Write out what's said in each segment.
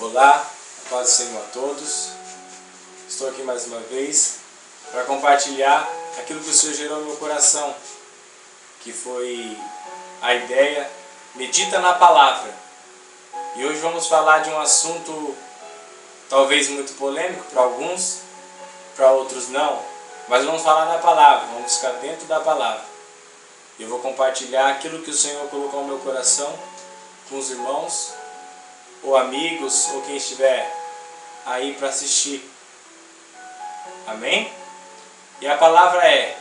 Olá, paz do Senhor a todos. Estou aqui mais uma vez para compartilhar aquilo que o Senhor gerou no meu coração, que foi a ideia medita na palavra. E hoje vamos falar de um assunto talvez muito polêmico para alguns, para outros não, mas vamos falar na palavra, vamos ficar dentro da palavra. Eu vou compartilhar aquilo que o Senhor colocou no meu coração com os irmãos, ou amigos, ou quem estiver aí para assistir. Amém? E a palavra é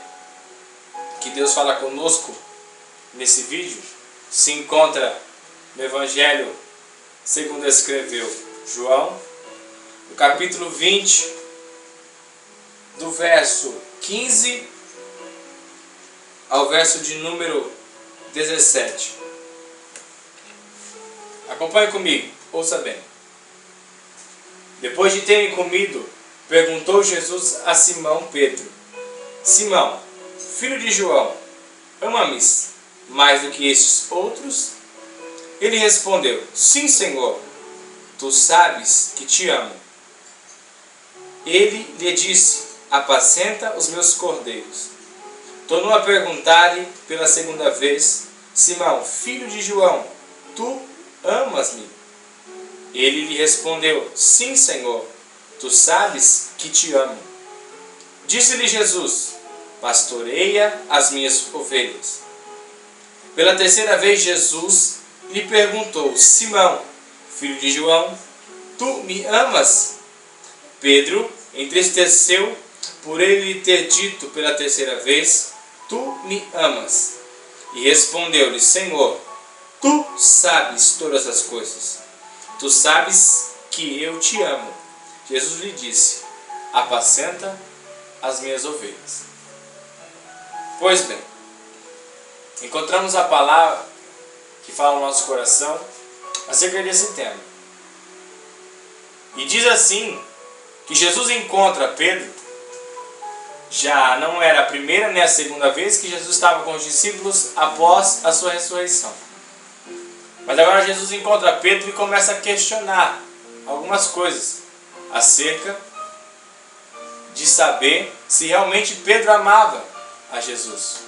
que Deus fala conosco nesse vídeo, se encontra no Evangelho segundo escreveu João, no capítulo 20, do verso 15 ao verso de número 17. Acompanhe comigo, ouça bem. Depois de terem comido, perguntou Jesus a Simão Pedro: Simão, filho de João, ama-me mais do que estes outros? Ele respondeu: Sim, Senhor, tu sabes que te amo. Ele lhe disse: Apacenta os meus cordeiros. Tornou a perguntar-lhe pela segunda vez: Simão, filho de João, tu amas-me? Ele lhe respondeu: Sim, Senhor, tu sabes que te amo. Disse-lhe Jesus: Pastoreia as minhas ovelhas. Pela terceira vez Jesus lhe perguntou: Simão, filho de João, tu me amas? Pedro entristeceu por ele lhe ter dito pela terceira vez: Tu me amas. E respondeu-lhe: Senhor, tu sabes todas as coisas. Tu sabes que eu te amo. Jesus lhe disse: Apacenta as minhas ovelhas. Pois bem, encontramos a palavra que fala no nosso coração acerca desse tema. E diz assim, que Jesus encontra Pedro. Já não era a primeira nem a segunda vez que Jesus estava com os discípulos após a sua ressurreição. Mas agora Jesus encontra Pedro e começa a questionar algumas coisas acerca de saber se realmente Pedro amava a Jesus,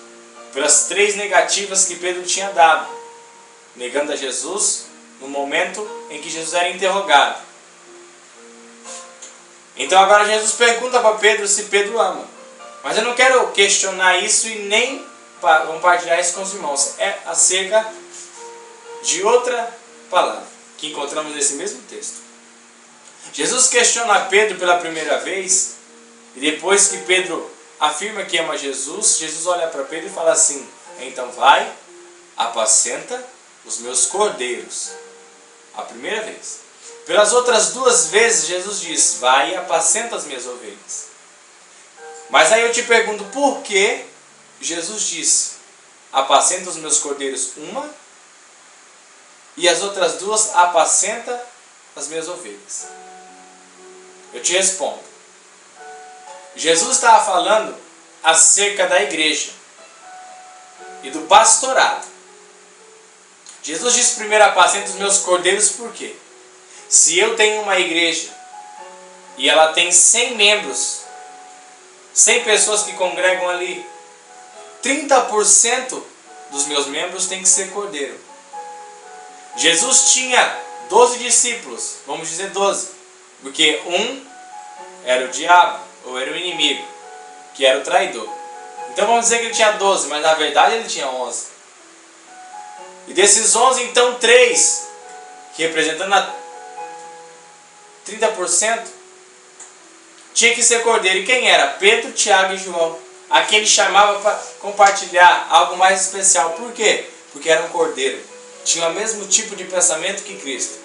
pelas três negativas que Pedro tinha dado, negando a Jesus no momento em que Jesus era interrogado. Então agora Jesus pergunta para Pedro se Pedro ama. Mas eu não quero questionar isso e nem compartilhar isso com os irmãos. É acerca de outra palavra que encontramos nesse mesmo texto. Jesus questiona Pedro pela primeira vez, e depois que Pedro afirma que ama Jesus, Jesus olha para Pedro e fala assim: então vai, apacenta os meus cordeiros. A primeira vez. Pelas outras duas vezes Jesus diz: vai e apacenta as minhas ovelhas. Mas aí eu te pergunto, por que Jesus disse: apacenta os meus cordeiros uma, e as outras duas: apacenta as minhas ovelhas? Eu te respondo. Jesus estava falando acerca da igreja e do pastorado. Jesus disse primeiro: apacenta os meus cordeiros, por quê? Se eu tenho uma igreja e ela tem 100 membros, 100 pessoas que congregam ali, 30% dos meus membros tem que ser cordeiro. Jesus tinha 12 discípulos, vamos dizer 12, porque um era o diabo, ou era o inimigo, que era o traidor. Então vamos dizer que ele tinha 12, mas na verdade ele tinha 11. E desses 11, então 3, que representando a 30%, tinha que ser cordeiro. E quem era? Pedro, Tiago e João. A quem ele chamava para compartilhar algo mais especial. Por quê? Porque eram cordeiro. Tinham o mesmo tipo de pensamento que Cristo.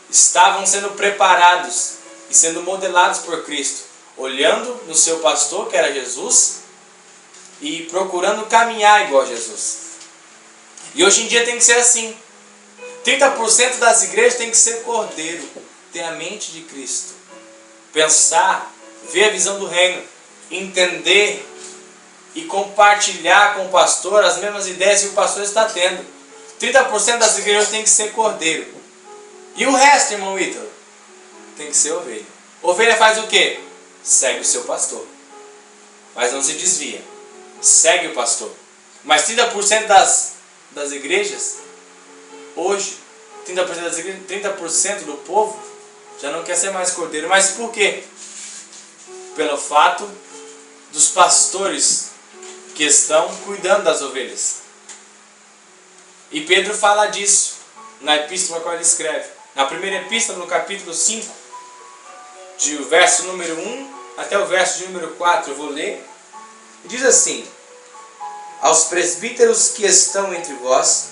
Estavam sendo preparados e sendo modelados por Cristo, olhando no seu pastor, que era Jesus, e procurando caminhar igual a Jesus. E hoje em dia tem que ser assim. 30% das igrejas tem que ser cordeiro, ter a mente de Cristo, pensar, ver a visão do reino, entender e compartilhar com o pastor as mesmas ideias que o pastor está tendo. 30% das igrejas tem que ser cordeiro. E o resto, irmão Ítalo? tem que ser ovelha. Ovelha faz o quê? Segue o seu pastor. Mas não se desvia. Segue o pastor. Mas 30% das igrejas, hoje, 30% das igrejas, 30% do povo já não quer ser mais cordeiro. Mas por quê? Pelo fato dos pastores que estão cuidando das ovelhas. E Pedro fala disso na epístola a qual ele escreve. Na primeira epístola, no capítulo 5, do verso número 1 até o verso de número 4, eu vou ler. Diz assim: aos presbíteros que estão entre vós,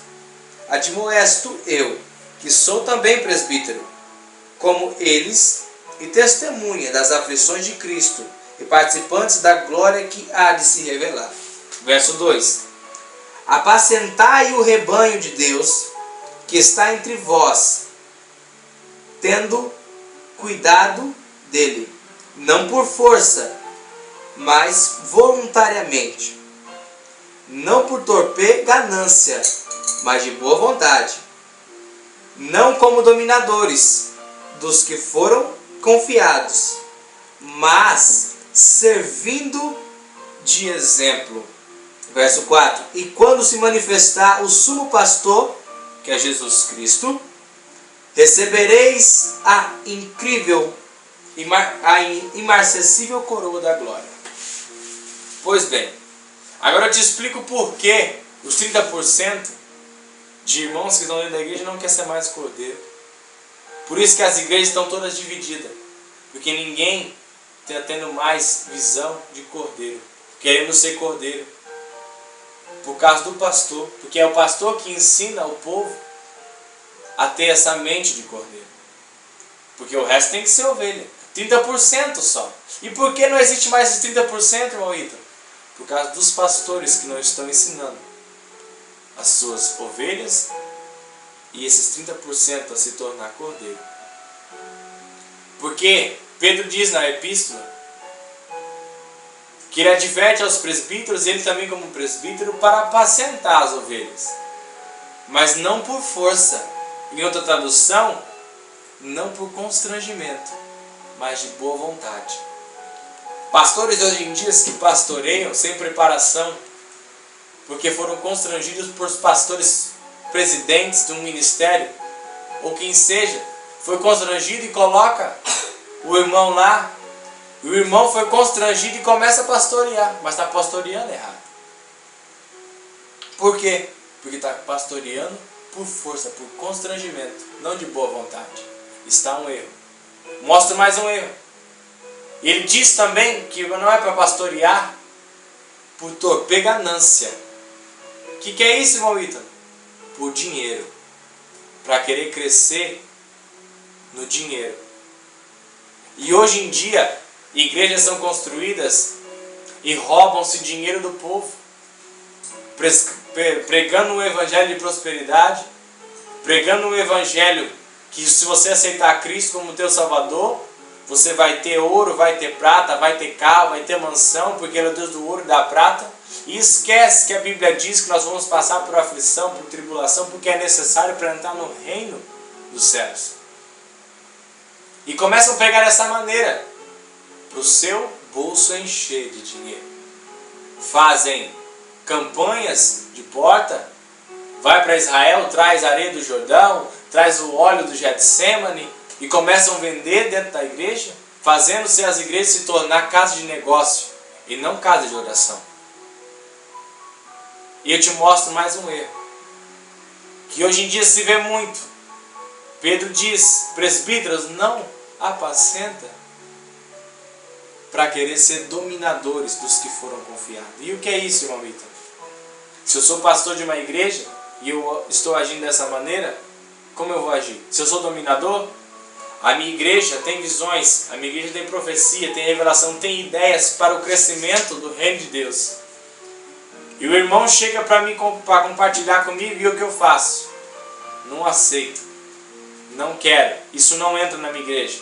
admoesto eu, que sou também presbítero, como eles, e testemunha das aflições de Cristo, e participantes da glória que há de se revelar. Verso 2: apacentai o rebanho de Deus, que está entre vós, tendo cuidado dele, não por força, mas voluntariamente, não por torpe ganância, mas de boa vontade, não como dominadores dos que foram confiados, mas servindo de exemplo. Verso 4: e quando se manifestar o sumo pastor, que é Jesus Cristo, recebereis a incrível, a imarcessível coroa da glória. Pois bem, agora eu te explico por que os 30% de irmãos que estão dentro da igreja não querem ser mais cordeiro. Por isso que as igrejas estão todas divididas. Porque ninguém está tendo mais visão de cordeiro, querendo ser cordeiro. Por causa do pastor. Porque é o pastor que ensina o povo a ter essa mente de cordeiro. Porque o resto tem que ser ovelha. 30% só. E por que não existe mais esses 30%, irmão Ítalo? Por causa dos pastores que não estão ensinando as suas ovelhas e esses 30% a se tornar cordeiro. Porque Pedro diz na epístola que ele adverte aos presbíteros, ele também como presbítero, para apacentar as ovelhas. Mas não por força. Em outra tradução, não por constrangimento, mas de boa vontade. Pastores hoje em dia que pastoreiam sem preparação, porque foram constrangidos por pastores presidentes de um ministério, ou quem seja, foi constrangido e coloca o irmão lá, e o irmão foi constrangido e começa a pastorear, mas está pastoreando errado. Por quê? Porque está pastoreando por força, por constrangimento, não de boa vontade. Está um erro. Mostra mais um erro. Ele diz também que não é para pastorear por torpe ganância. O que é isso, irmão Ítalo? Por dinheiro. Para querer crescer no dinheiro. E hoje em dia, igrejas são construídas e roubam-se dinheiro do povo. Pregando um evangelho de prosperidade. Pregando um evangelho que se você aceitar Cristo como teu Salvador, você vai ter ouro, vai ter prata, vai ter carro, vai ter mansão, porque Ele é o Deus do ouro e da prata. E esquece que a Bíblia diz que nós vamos passar por aflição, por tribulação, porque é necessário para entrar no reino dos céus. E começam a pregar dessa maneira, para o seu bolso encher de dinheiro. Fazem campanhas de porta, vai para Israel, traz areia do Jordão, traz o óleo do Getsemane, e começam a vender dentro da igreja, fazendo-se as igrejas se tornar casa de negócio e não casa de oração. E eu te mostro mais um erro, que hoje em dia se vê muito. Pedro diz, presbíteros, não apacenta para querer ser dominadores dos que foram confiados. E o que é isso, irmão Ítalo? Se eu sou pastor de uma igreja e eu estou agindo dessa maneira, como eu vou agir? Se eu sou dominador, a minha igreja tem visões, a minha igreja tem profecia, tem revelação, tem ideias para o crescimento do reino de Deus. E o irmão chega para mim para compartilhar comigo e o que eu faço? Não aceito. Não quero. Isso não entra na minha igreja.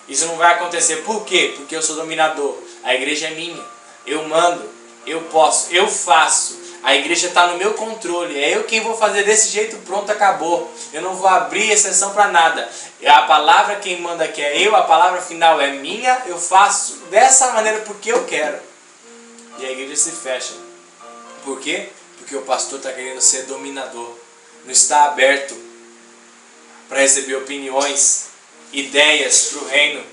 Isso não vai acontecer. Por quê? Porque eu sou dominador. A igreja é minha. Eu mando. Eu posso. Eu faço. A igreja está no meu controle. É eu quem vou fazer desse jeito, pronto, acabou. Eu não vou abrir exceção para nada. A palavra quem manda aqui é eu, a palavra final é minha. Eu faço dessa maneira porque eu quero. E a igreja se fecha. Por quê? Porque o pastor está querendo ser dominador. Não está aberto para receber opiniões, ideias para o reino,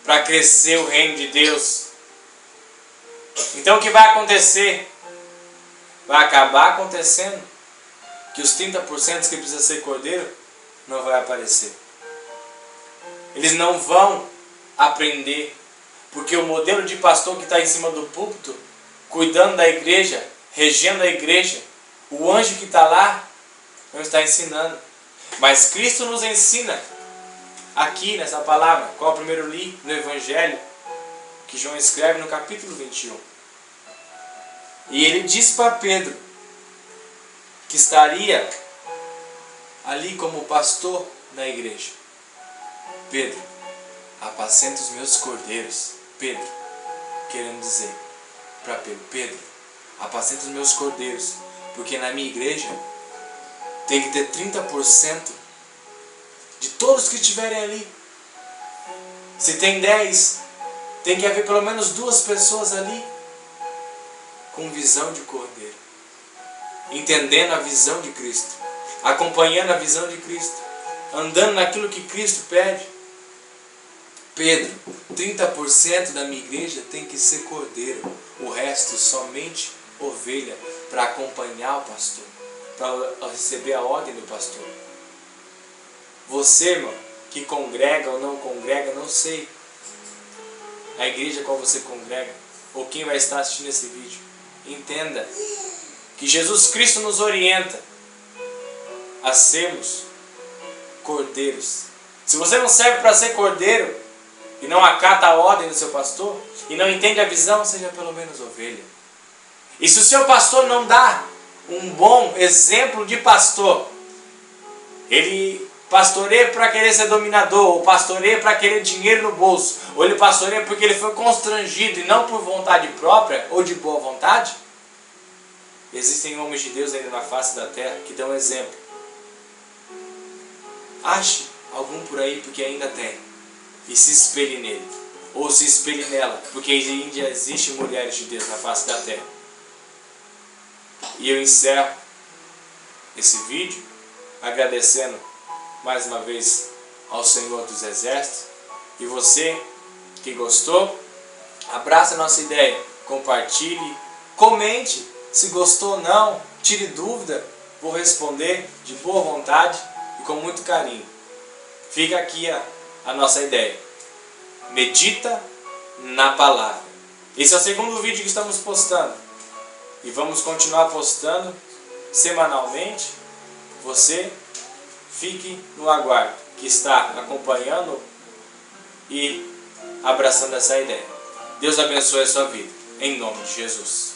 para crescer o reino de Deus. Então o que vai acontecer? Vai acabar acontecendo que os 30% que precisa ser cordeiro não vai aparecer. Eles não vão aprender, porque o modelo de pastor que está em cima do púlpito, cuidando da igreja, regendo a igreja, o anjo que está lá, não está ensinando. Mas Cristo nos ensina aqui nessa palavra, qual primeiro li no Evangelho, que João escreve no capítulo 21. E ele diz para Pedro, que estaria ali como pastor da igreja: Pedro, apacenta os meus cordeiros. Pedro, querendo dizer para Pedro: Pedro, apacenta os meus cordeiros, porque na minha igreja tem que ter 30% de todos que estiverem ali. Se tem 10, tem que haver pelo menos 2 pessoas ali com visão de cordeiro, entendendo a visão de Cristo, acompanhando a visão de Cristo, andando naquilo que Cristo pede. Pedro, 30% da minha igreja tem que ser cordeiro, o resto somente ovelha, para acompanhar o pastor, para receber a ordem do pastor. Você, irmão, que congrega ou não congrega, não sei a igreja qual você congrega, ou quem vai estar assistindo esse vídeo, entenda que Jesus Cristo nos orienta a sermos cordeiros. Se você não serve para ser cordeiro e não acata a ordem do seu pastor e não entende a visão, seja pelo menos ovelha. E se o seu pastor não dá um bom exemplo de pastor, ele pastoreia para querer ser dominador, ou pastoreia para querer dinheiro no bolso, ou ele pastoreia porque ele foi constrangido e não por vontade própria ou de boa vontade, existem homens de Deus ainda na face da terra que dão exemplo. Ache algum por aí, porque ainda tem, e se espelhe nele, ou se espelhe nela, porque ainda existem mulheres de Deus na face da terra. E eu encerro esse vídeo agradecendo mais uma vez ao Senhor dos Exércitos. E você que gostou, abraça a nossa ideia, compartilhe, comente se gostou ou não, tire dúvida, vou responder de boa vontade e com muito carinho. Fica aqui a nossa ideia. Medita na palavra. Esse é o segundo vídeo que estamos postando. E vamos continuar postando semanalmente. Você fique no aguardo, que está acompanhando e abraçando essa ideia. Deus abençoe a sua vida. Em nome de Jesus.